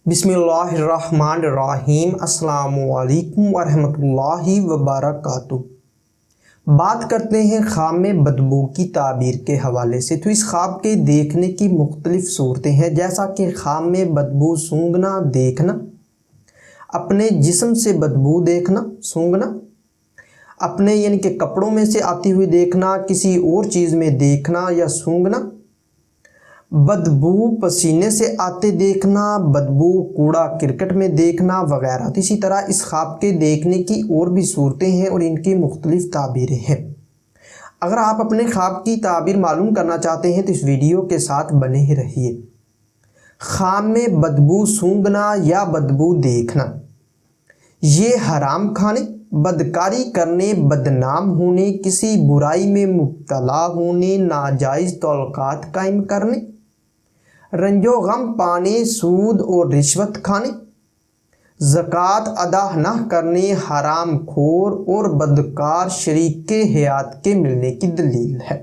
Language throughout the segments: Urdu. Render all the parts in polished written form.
بسم اللہ الرحمن الرحیم۔ السلام علیکم ورحمۃ اللہ وبرکاتہ۔ بات کرتے ہیں خواب میں بدبو کی تعبیر کے حوالے سے۔ تو اس خواب کے دیکھنے کی مختلف صورتیں ہیں، جیسا کہ خواب میں بدبو سونگنا دیکھنا، اپنے جسم سے بدبو دیکھنا سونگنا، اپنے یعنی کہ کپڑوں میں سے آتی ہوئی دیکھنا، کسی اور چیز میں دیکھنا یا سونگنا، بدبو پسینے سے آتے دیکھنا، بدبو کوڑا کرکٹ میں دیکھنا وغیرہ۔ تو اسی طرح اس خواب کے دیکھنے کی اور بھی صورتیں ہیں اور ان کی مختلف تعبیریں ہیں۔ اگر آپ اپنے خواب کی تعبیر معلوم کرنا چاہتے ہیں تو اس ویڈیو کے ساتھ بنے ہی رہیے۔ خواب میں بدبو سونگنا یا بدبو دیکھنا، یہ حرام کھانے، بدکاری کرنے، بدنام ہونے، کسی برائی میں مبتلا ہونے، ناجائز تعلقات قائم کرنے، رنج و غم پانے، سود اور رشوت کھانے، زکوٰۃ ادا نہ کرنے، حرام خور اور بدکار شریک حیات کے ملنے کی دلیل ہے۔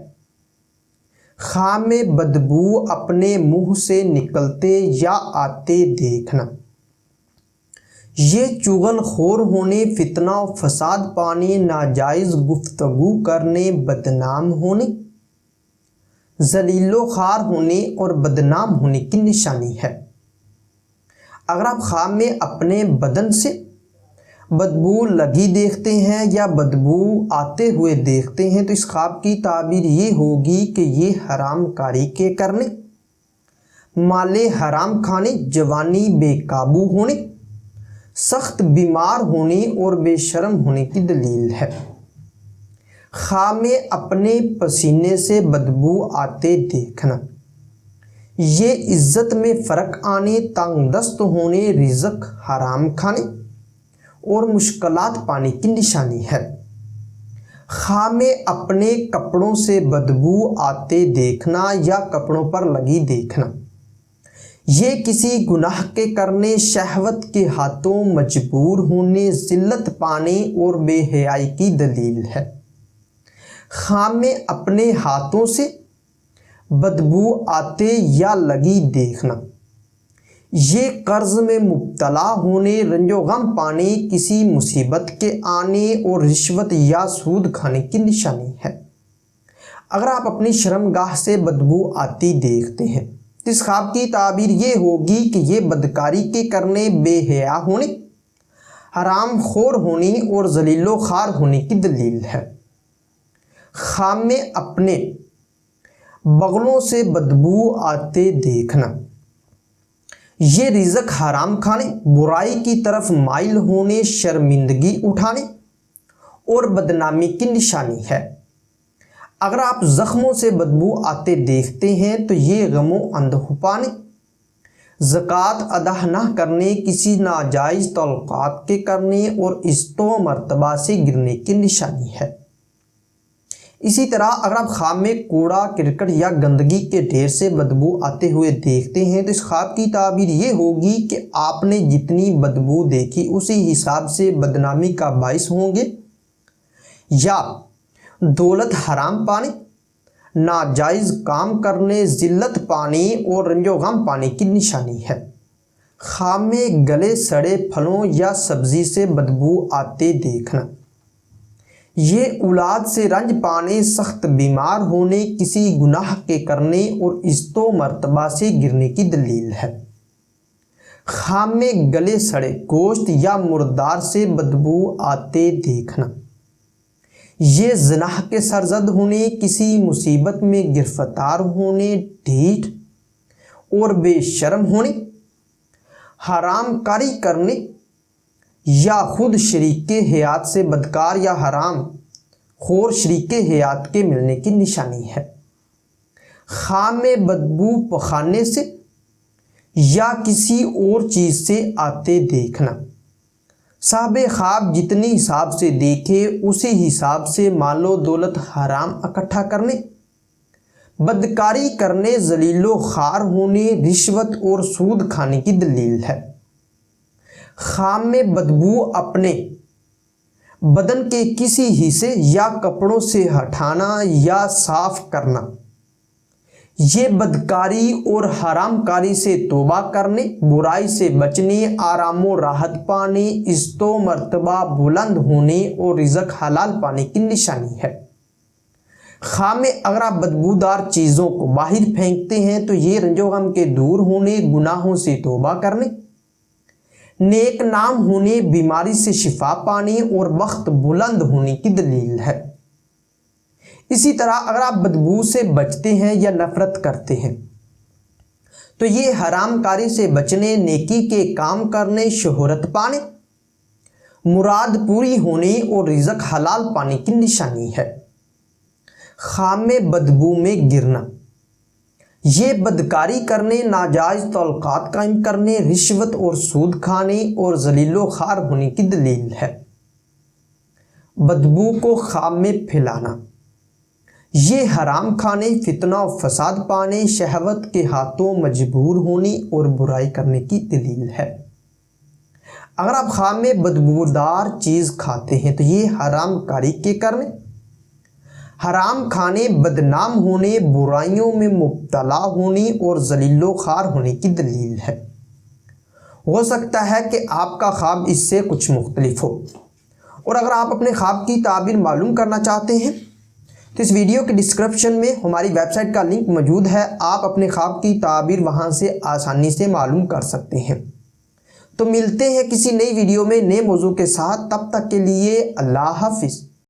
خواب میں بدبو اپنے منہ سے نکلتے یا آتے دیکھنا، یہ چغل خور ہونے، فتنہ و فساد پانے، ناجائز گفتگو کرنے، بدنام ہونے، ذلیل و خوار ہونے اور بدنام ہونے کی نشانی ہے۔ اگر آپ خواب میں اپنے بدن سے بدبو لگی دیکھتے ہیں یا بدبو آتے ہوئے دیکھتے ہیں تو اس خواب کی تعبیر یہ ہوگی کہ یہ حرام کاری کے کرنے، مال حرام کھانے، جوانی بے قابو ہونے، سخت بیمار ہونے اور بے شرم ہونے کی دلیل ہے۔ خواب میں اپنے پسینے سے بدبو آتے دیکھنا، یہ عزت میں فرق آنے، تنگ دست ہونے، رزق حرام کھانے اور مشکلات پانے کی نشانی ہے۔ خواب میں اپنے کپڑوں سے بدبو آتے دیکھنا یا کپڑوں پر لگی دیکھنا، یہ کسی گناہ کے کرنے، شہوت کے ہاتھوں مجبور ہونے، ذلت پانے اور بے حیائی کی دلیل ہے۔ خواب میں اپنے ہاتھوں سے بدبو آتے یا لگی دیکھنا، یہ قرض میں مبتلا ہونے، رنج و غم پانے، کسی مصیبت کے آنے اور رشوت یا سود کھانے کی نشانی ہے۔ اگر آپ اپنی شرمگاہ سے بدبو آتی دیکھتے ہیں تو اس خواب کی تعبیر یہ ہوگی کہ یہ بدکاری کے کرنے، بے حیا ہونے، حرام خور ہونے اور ذلیل و خوار ہونے کی دلیل ہے۔ خواب میں اپنے بغلوں سے بدبو آتے دیکھنا، یہ رزق حرام کھانے، برائی کی طرف مائل ہونے، شرمندگی اٹھانے اور بدنامی کی نشانی ہے۔ اگر آپ زخموں سے بدبو آتے دیکھتے ہیں تو یہ غم و اندوہ پانے، زکوٰۃ ادا نہ کرنے، کسی ناجائز تعلقات کے کرنے اور عزت و مرتبہ سے گرنے کی نشانی ہے۔ اسی طرح اگر آپ خواب میں کوڑا کرکٹ یا گندگی کے ڈھیر سے بدبو آتے ہوئے دیکھتے ہیں تو اس خواب کی تعبیر یہ ہوگی کہ آپ نے جتنی بدبو دیکھی اسی حساب سے بدنامی کا باعث ہوں گے، یا دولت حرام پانے، ناجائز کام کرنے، ذلت پانے اور رنج و غم پانے کی نشانی ہے۔ خواب میں گلے سڑے پھلوں یا سبزی سے بدبو آتے دیکھنا، یہ اولاد سے رنج پانے، سخت بیمار ہونے، کسی گناہ کے کرنے اور عزت و مرتبہ سے گرنے کی دلیل ہے۔ خواب میں گلے سڑے گوشت یا مردار سے بدبو آتے دیکھنا، یہ زنا کے سرزد ہونے، کسی مصیبت میں گرفتار ہونے، ڈھیٹ اور بے شرم ہونے، حرام کاری کرنے یا خود شریک حیات سے بدکار یا حرام خور شریک حیات کے ملنے کی نشانی ہے۔ خواب میں بدبو پخانے سے یا کسی اور چیز سے آتے دیکھنا، صاحب خواب جتنی حساب سے دیکھے اسی حساب سے مال و دولت حرام اکٹھا کرنے، بدکاری کرنے، ذلیل و خوار ہونے، رشوت اور سود کھانے کی دلیل ہے۔ خواب میں بدبو اپنے بدن کے کسی حصے یا کپڑوں سے ہٹانا یا صاف کرنا، یہ بدکاری اور حرام کاری سے توبہ کرنے، برائی سے بچنے، آرام و راحت پانے، عزت و مرتبہ بلند ہونے اور رزق حلال پانے کی نشانی ہے۔ خواہ میں اگر آپ بدبودار چیزوں کو باہر پھینکتے ہیں تو یہ رنج و غم کے دور ہونے، گناہوں سے توبہ کرنے، نیک نام ہونے، بیماری سے شفا پانے اور بخت بلند ہونے کی دلیل ہے۔ اسی طرح اگر آپ بدبو سے بچتے ہیں یا نفرت کرتے ہیں تو یہ حرام کاری سے بچنے، نیکی کے کام کرنے، شہرت پانے، مراد پوری ہونے اور رزق حلال پانے کی نشانی ہے۔ خام میں بدبو میں گرنا، یہ بدکاری کرنے، ناجائز تعلقات قائم کرنے، رشوت اور سود کھانے اور ذلیل و خوار ہونے کی دلیل ہے۔ بدبو کو خام میں پھیلانا، یہ حرام کھانے، فتنہ و فساد پانے، شہوت کے ہاتھوں مجبور ہونے اور برائی کرنے کی دلیل ہے۔ اگر آپ خام میں بدبودار چیز کھاتے ہیں تو یہ حرام کاری کے کرنے، حرام کھانے، بدنام ہونے، برائیوں میں مبتلا ہونے اور ذلیل و خوار ہونے کی دلیل ہے۔ ہو سکتا ہے کہ آپ کا خواب اس سے کچھ مختلف ہو، اور اگر آپ اپنے خواب کی تعبیر معلوم کرنا چاہتے ہیں تو اس ویڈیو کے ڈسکرپشن میں ہماری ویب سائٹ کا لنک موجود ہے، آپ اپنے خواب کی تعبیر وہاں سے آسانی سے معلوم کر سکتے ہیں۔ تو ملتے ہیں کسی نئی ویڈیو میں نئے موضوع کے ساتھ، تب تک کے لیے اللہ حافظ۔